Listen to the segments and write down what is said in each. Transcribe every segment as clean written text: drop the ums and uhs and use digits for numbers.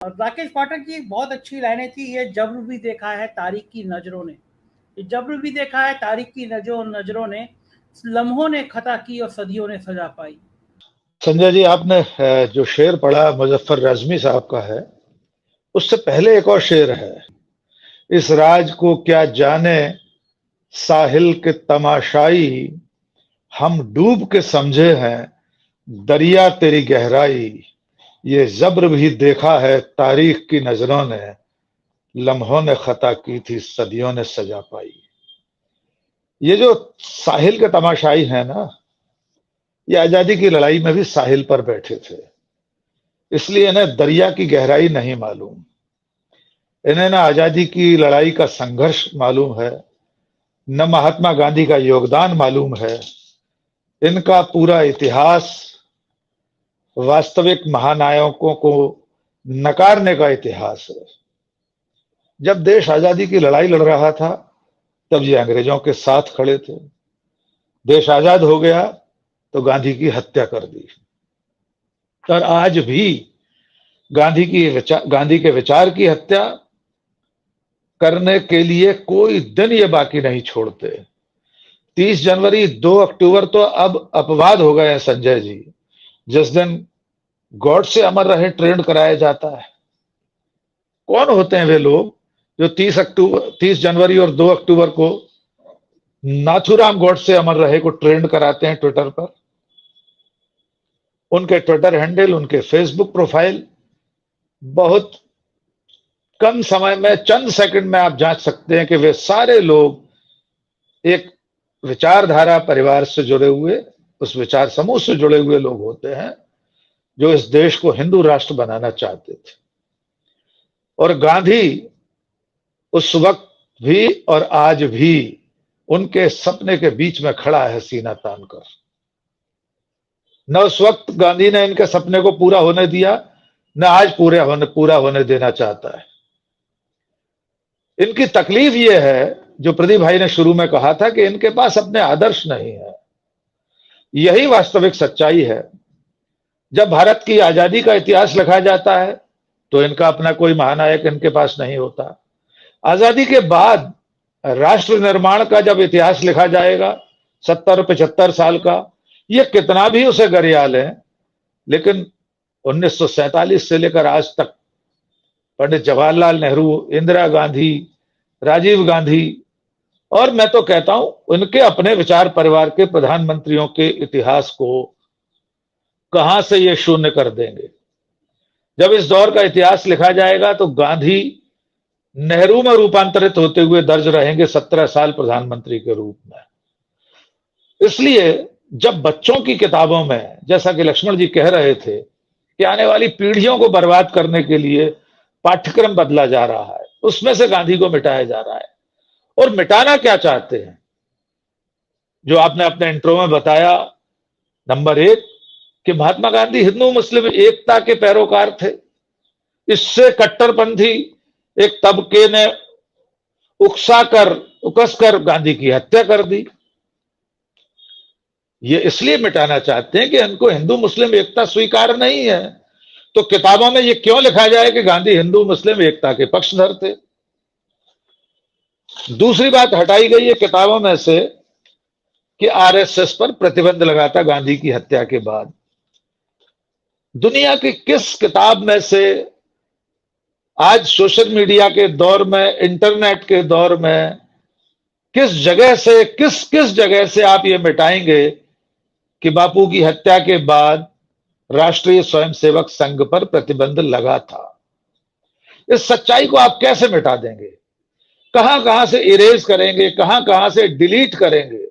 और राकेश पाठक की एक बहुत अच्छी लाइनें थी, ये जब्र भी देखा है तारीख की नजरों ने, ये जब्र भी देखा है तारीख की नजरों ने, लम्हों ने खता की और सदियों ने सजा पाई। संजय जी, आपने जो शेर पढ़ा मुजफ्फर रजमी साहब का है, उससे पहले एक और शेर है, इस राज को क्या जाने साहिल के तमाशाई, हम डूब के समझे हैं दरिया तेरी गहराई, ये जब्र भी देखा है तारीख की नजरों ने, लम्हों ने खता की थी सदियों ने सजा पाई। ये जो साहिल के तमाशाई है ना, ये आजादी की लड़ाई में भी साहिल पर बैठे थे, इसलिए इन्हें दरिया की गहराई नहीं मालूम, इन्हें न आजादी की लड़ाई का संघर्ष मालूम है, न महात्मा गांधी का योगदान मालूम है। इनका पूरा इतिहास वास्तविक महानायकों को नकारने का इतिहास है। जब देश आजादी की लड़ाई लड़ रहा था तब ये अंग्रेजों के साथ खड़े थे, देश आजाद हो गया तो गांधी की हत्या कर दी, और आज भी गांधी के विचार की हत्या करने के लिए कोई दिन ये बाकी नहीं छोड़ते। 30 जनवरी 2 अक्टूबर तो अब अपवाद हो गए हैं संजय जी, जिस दिन गॉड से अमर रहे ट्रेंड कराया जाता है। कौन होते हैं वे लोग जो 30 जनवरी और 2 अक्टूबर को नाथूराम गॉड से अमर रहे को ट्रेंड कराते हैं ट्विटर पर? उनके ट्विटर हैंडल, उनके फेसबुक प्रोफाइल बहुत कम समय में, चंद सेकंड में आप जांच सकते हैं कि वे सारे लोग एक विचारधारा परिवार से जुड़े हुए, उस विचार समूह से जुड़े हुए लोग होते हैं जो इस देश को हिंदू राष्ट्र बनाना चाहते थे। और गांधी उस वक्त भी और आज भी उनके सपने के बीच में खड़ा है सीना तान कर। न उस वक्त गांधी ने इनके सपने को पूरा होने दिया, न आज पूरा होने देना चाहता है। इनकी तकलीफ यह है, जो प्रदीप भाई ने शुरू में कहा था, कि इनके पास अपने आदर्श नहीं है। यही वास्तविक सच्चाई है। जब भारत की आजादी का इतिहास लिखा जाता है तो इनका अपना कोई महानायक इनके पास नहीं होता। आजादी के बाद राष्ट्र निर्माण का जब इतिहास लिखा जाएगा 70-75 साल का, ये कितना भी उसे गरिया लें, लेकिन 1947 से लेकर आज तक पंडित जवाहरलाल नेहरू, इंदिरा गांधी, राजीव गांधी, और मैं तो कहता हूं उनके अपने विचार परिवार के प्रधानमंत्रियों के इतिहास को कहां से ये शून्य कर देंगे। जब इस दौर का इतिहास लिखा जाएगा तो गांधी नेहरू में रूपांतरित होते हुए दर्ज रहेंगे 17 साल प्रधानमंत्री के रूप में। इसलिए जब बच्चों की किताबों में, जैसा कि लक्ष्मण जी कह रहे थे, कि आने वाली पीढ़ियों को बर्बाद करने के लिए पाठ्यक्रम बदला जा रहा है, उसमें से गांधी को मिटाया जा रहा है। और मिटाना क्या चाहते हैं? जो आपने अपने इंट्रो में बताया, नंबर 1 कि महात्मा गांधी हिंदू मुस्लिम एकता के पैरोकार थे। इससे कट्टरपंथी एक तबके ने उकसकर गांधी की हत्या कर दी। ये इसलिए मिटाना चाहते हैं कि इनको हिंदू मुस्लिम एकता स्वीकार नहीं है। तो किताबों में ये क्यों लिखा जाए कि गांधी हिंदू मुस्लिम एकता के पक्षधर थे? दूसरी बात हटाई गई है किताबों में से कि आरएसएस पर प्रतिबंध लगाता गांधी की हत्या के बाद। दुनिया की किस किताब में से आज सोशल मीडिया के दौर में, इंटरनेट के दौर में, किस जगह से आप ये मिटाएंगे कि बापू की हत्या के बाद राष्ट्रीय स्वयंसेवक संघ पर प्रतिबंध लगा था? इस सच्चाई को आप कैसे मिटा देंगे? कहां से इरेज करेंगे, कहां से डिलीट करेंगे?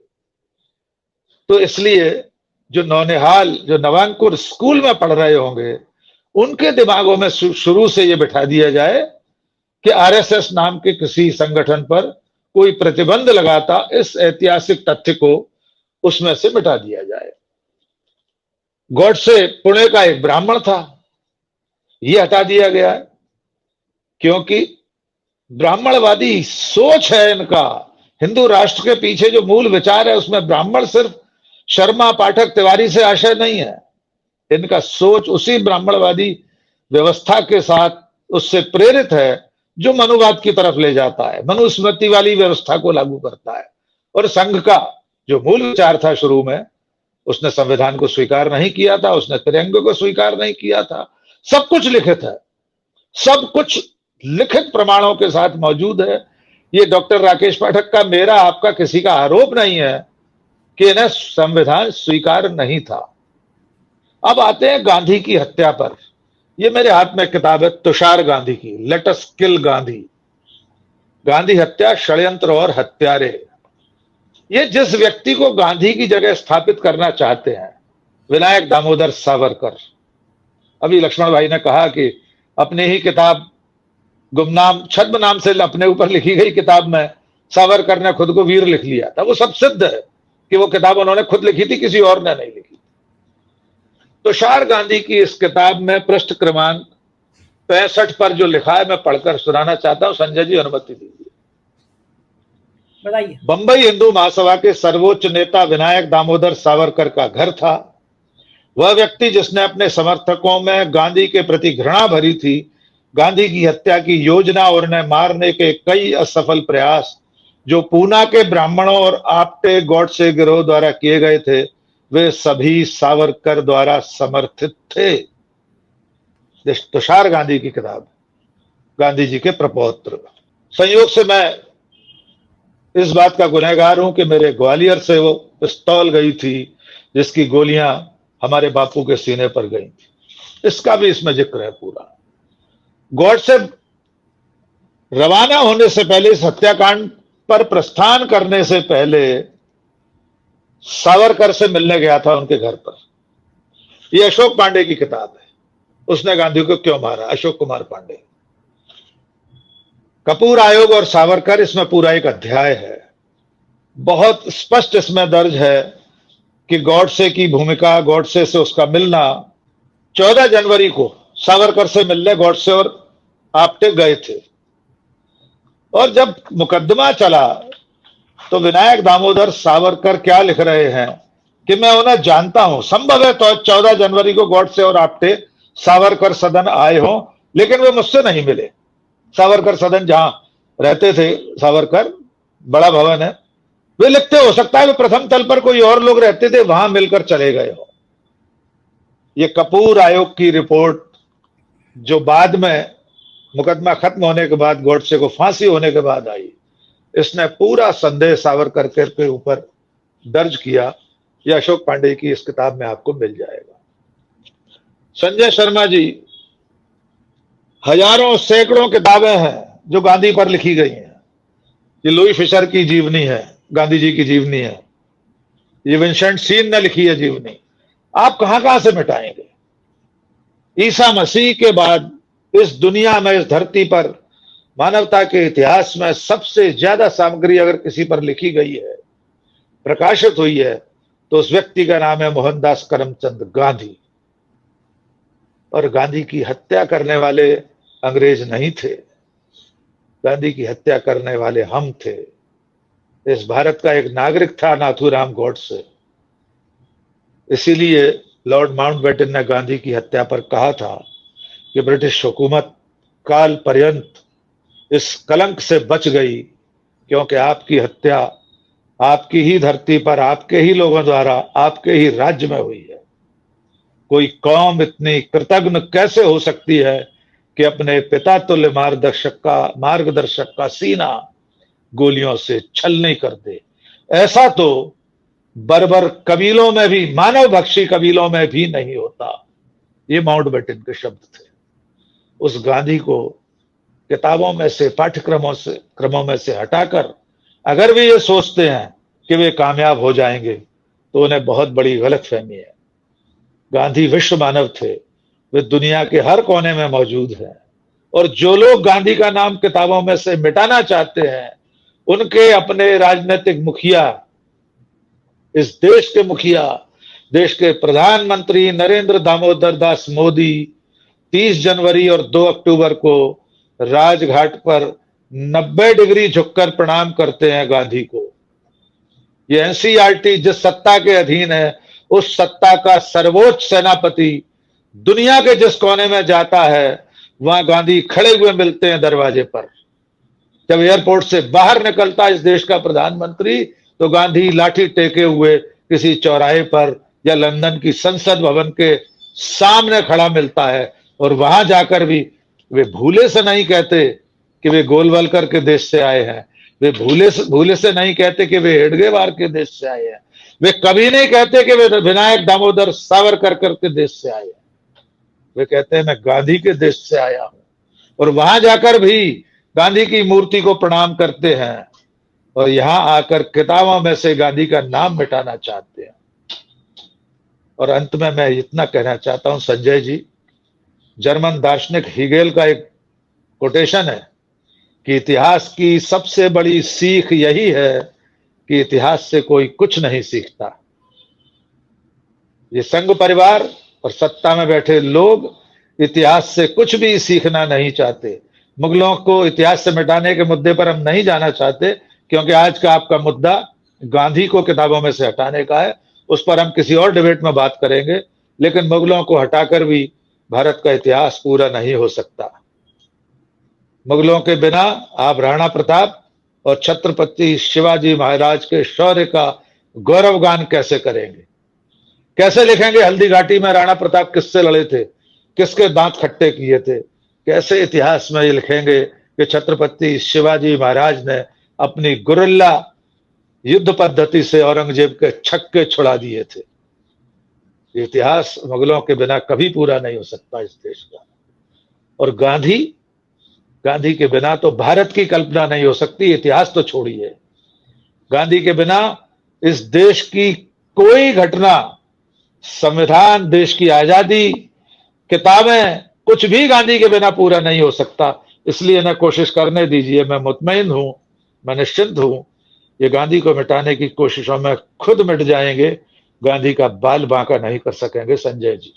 तो इसलिए जो नौनिहाल, जो नवांकुर स्कूल में पढ़ रहे होंगे, उनके दिमागों में शुरू से यह बिठा दिया जाए कि आरएसएस नाम के किसी संगठन पर कोई प्रतिबंध लगाता, इस ऐतिहासिक तथ्य को उसमें से मिटा दिया जाए। गॉडसे पुणे का एक ब्राह्मण था, यह हटा दिया गया है क्योंकि ब्राह्मणवादी सोच है इनका। हिंदू राष्ट्र के पीछे जो मूल विचार है उसमें ब्राह्मण सिर्फ शर्मा, पाठक, तिवारी से आशय नहीं है। इनका सोच उसी ब्राह्मणवादी व्यवस्था के साथ उससे प्रेरित है जो मनुवाद की तरफ ले जाता है, मनुस्मृति वाली व्यवस्था को लागू करता है। और संघ का जो मूल विचार था शुरू में, उसने संविधान को स्वीकार नहीं किया था, उसने तिरंगे को स्वीकार नहीं किया था। सब कुछ लिखित है, सब कुछ लिखित प्रमाणों के साथ मौजूद है। ये डॉक्टर राकेश पाठक का, मेरा, आपका, किसी का आरोप नहीं है कि इन्हें संविधान स्वीकार नहीं था। अब आते हैं गांधी की हत्या पर। ये मेरे हाथ में किताब है तुषार गांधी की, लेट अस किल गांधी, गांधी हत्या, षड्यंत्र और हत्यारे। ये जिस व्यक्ति को गांधी की जगह स्थापित करना चाहते हैं, विनायक दामोदर सावरकर। अभी लक्ष्मण भाई ने कहा कि अपनी ही किताब गुमनाम छद्म नाम से अपने ऊपर लिखी गई किताब में सावरकर ने खुद को वीर लिख लिया था। वो सब सिद्ध है कि वो किताब उन्होंने खुद लिखी थी, किसी और ने नहीं लिखी। तुषार गांधी की इस किताब में पृष्ठ क्रमांक 65 पर जो लिखा है, मैं पढ़कर सुनाना चाहता हूं। संजय जी अनुमति दीजिए। बताइए। बंबई हिंदू महासभा के सर्वोच्च नेता विनायक दामोदर सावरकर का घर था। वह व्यक्ति जिसने अपने समर्थकों में गांधी के प्रति घृणा भरी थी, गांधी की हत्या की योजना और उन्हें मारने के कई असफल प्रयास जो पूना के ब्राह्मणों और आप्टे गॉडसे गिरोह द्वारा किए गए थे, वे सभी सावरकर द्वारा समर्थित थे। तुषार गांधी की किताब, गांधी जी के प्रपौत्र। संयोग से मैं इस बात का गुनहगार हूं कि मेरे ग्वालियर से वो पिस्तौल गई थी जिसकी गोलियां हमारे बापू के सीने पर गई थी। इसका भी इसमें जिक्र है पूरा। गॉडसे रवाना होने से पहले, इस हत्याकांड पर प्रस्थान करने से पहले, सावरकर से मिलने गया था उनके घर पर। यह अशोक पांडे की किताब है, उसने गांधी को क्यों मारा, अशोक कुमार पांडे। कपूर आयोग और सावरकर, इसमें पूरा एक अध्याय है। बहुत स्पष्ट इसमें दर्ज है कि गॉडसे की भूमिका, गॉडसे से उसका मिलना। 14 जनवरी को सावरकर से मिलने गॉडसे और आप्टे गए थे, और जब मुकदमा चला तो विनायक दामोदर सावरकर क्या लिख रहे हैं कि मैं उन्हें जानता हूं। संभव है तो 14 जनवरी को गॉडसे और आप्टे सावरकर सदन आए हों, लेकिन वे मुझसे नहीं मिले। सावरकर सदन जहां रहते थे, सावरकर, बड़ा भवन है, वे लिखते, हो सकता है वे प्रथम तल पर कोई और लोग रहते थे, वहां मिलकर चले गए हो। ये कपूर आयोग की रिपोर्ट जो बाद में मुकदमा खत्म होने के बाद, गॉडसे को फांसी होने के बाद आई, इसने पूरा संदेह सावरकर के ऊपर दर्ज किया। यह अशोक पांडे की इस किताब में आपको मिल जाएगा। संजय शर्मा जी, हजारों सैकड़ों किताबें हैं जो गांधी पर लिखी गई हैं। ये लुई फिशर की जीवनी है, गांधी जी की जीवनी है। ये विंसेंट सीन ने लिखी है जीवनी। आप कहां कहां से मिटाएंगे? ईसा मसीह के बाद इस दुनिया में, इस धरती पर, मानवता के इतिहास में सबसे ज्यादा सामग्री अगर किसी पर लिखी गई है, प्रकाशित हुई है, तो उस व्यक्ति का नाम है मोहनदास करमचंद गांधी। और गांधी की हत्या करने वाले अंग्रेज नहीं थे, गांधी की हत्या करने वाले हम थे। इस भारत का एक नागरिक था नाथूराम गॉडसे। इसीलिए लॉर्ड माउंटबेटन ने गांधी की हत्या पर कहा था कि ब्रिटिश हुकूमत काल पर्यंत इस कलंक से बच गई, क्योंकि आपकी हत्या आपकी ही धरती पर, आपके ही लोगों द्वारा, आपके ही राज्य में हुई है। कोई कौम इतनी कृतज्ञ कैसे हो सकती है कि अपने पिता तुल्य मार्गदर्शक का सीना गोलियों से छलनी कर दे? ऐसा तो बर्बर कबीलों में भी, मानव भक्षी कबीलों में भी नहीं होता। ये माउंटबेटन के शब्द थे। उस गांधी को किताबों में से, क्रमों में से हटाकर अगर वे ये सोचते हैं कि वे कामयाब हो जाएंगे, तो उन्हें बहुत बड़ी गलतफहमी है। गांधी विश्व मानव थे, वे दुनिया के हर कोने में मौजूद हैं। और जो लोग गांधी का नाम किताबों में से मिटाना चाहते हैं, उनके अपने राजनीतिक मुखिया, इस देश के मुखिया, देश के प्रधानमंत्री नरेंद्र दामोदर दास मोदी 30 जनवरी और 2 अक्टूबर को राजघाट पर 90 डिग्री झुककर प्रणाम करते हैं गांधी को। ये एनसीईआरटी जिस सत्ता के अधीन है, उस सत्ता का सर्वोच्च सेनापति दुनिया के जिस कोने में जाता है, वहां गांधी खड़े हुए मिलते हैं दरवाजे पर। जब एयरपोर्ट से बाहर निकलता है इस देश का प्रधानमंत्री, तो गांधी लाठी टेके हुए किसी चौराहे पर या लंदन की संसद भवन के सामने खड़ा मिलता है। और वहां जाकर भी वे भूले से नहीं कहते कि वे गोलवलकर के देश से आए हैं, वे भूले से नहीं कहते कि वे हेडगेवार के देश से आए हैं, वे कभी नहीं कहते कि वे विनायक दामोदर सावरकर के देश से आए हैं। वे कहते हैं मैं गांधी के देश से आया हूं। और वहां जाकर भी गांधी की मूर्ति को प्रणाम करते हैं और यहां आकर किताबों में से गांधी का नाम मिटाना चाहते हैं। और अंत में मैं इतना कहना चाहता हूं संजय जी, जर्मन दार्शनिक हीगेल का एक कोटेशन है कि इतिहास की सबसे बड़ी सीख यही है कि इतिहास से कोई कुछ नहीं सीखता। ये संघ परिवार और सत्ता में बैठे लोग इतिहास से कुछ भी सीखना नहीं चाहते। मुगलों को इतिहास से मिटाने के मुद्दे पर हम नहीं जाना चाहते, क्योंकि आज का आपका मुद्दा गांधी को किताबों में से हटाने का है। उस पर हम किसी और डिबेट में बात करेंगे। लेकिन मुगलों को हटाकर भी भारत का इतिहास पूरा नहीं हो सकता। मुगलों के बिना आप राणा प्रताप और छत्रपति शिवाजी महाराज के शौर्य का गौरवगान कैसे करेंगे? कैसे लिखेंगे हल्दी घाटी में राणा प्रताप किससे लड़े थे, किसके दांत खट्टे किए थे? कैसे इतिहास में ये लिखेंगे कि छत्रपति शिवाजी महाराज ने अपनी गुरिल्ला युद्ध पद्धति से औरंगजेब के छक्के छुड़ा दिए थे? इतिहास मुगलों के बिना कभी पूरा नहीं हो सकता इस देश का। और गांधी के बिना तो भारत की कल्पना नहीं हो सकती, इतिहास तो छोड़िए। गांधी के बिना इस देश की कोई घटना, संविधान, देश की आजादी, किताबें, कुछ भी गांधी के बिना पूरा नहीं हो सकता। इसलिए ना कोशिश करने दीजिए। मैं मुतमईन हूं, मैं निश्चिंत हूं। ये गांधी को मिटाने की कोशिशों में खुद मिट जाएंगे, गांधी का बाल बांका नहीं कर सकेंगे संजय जी।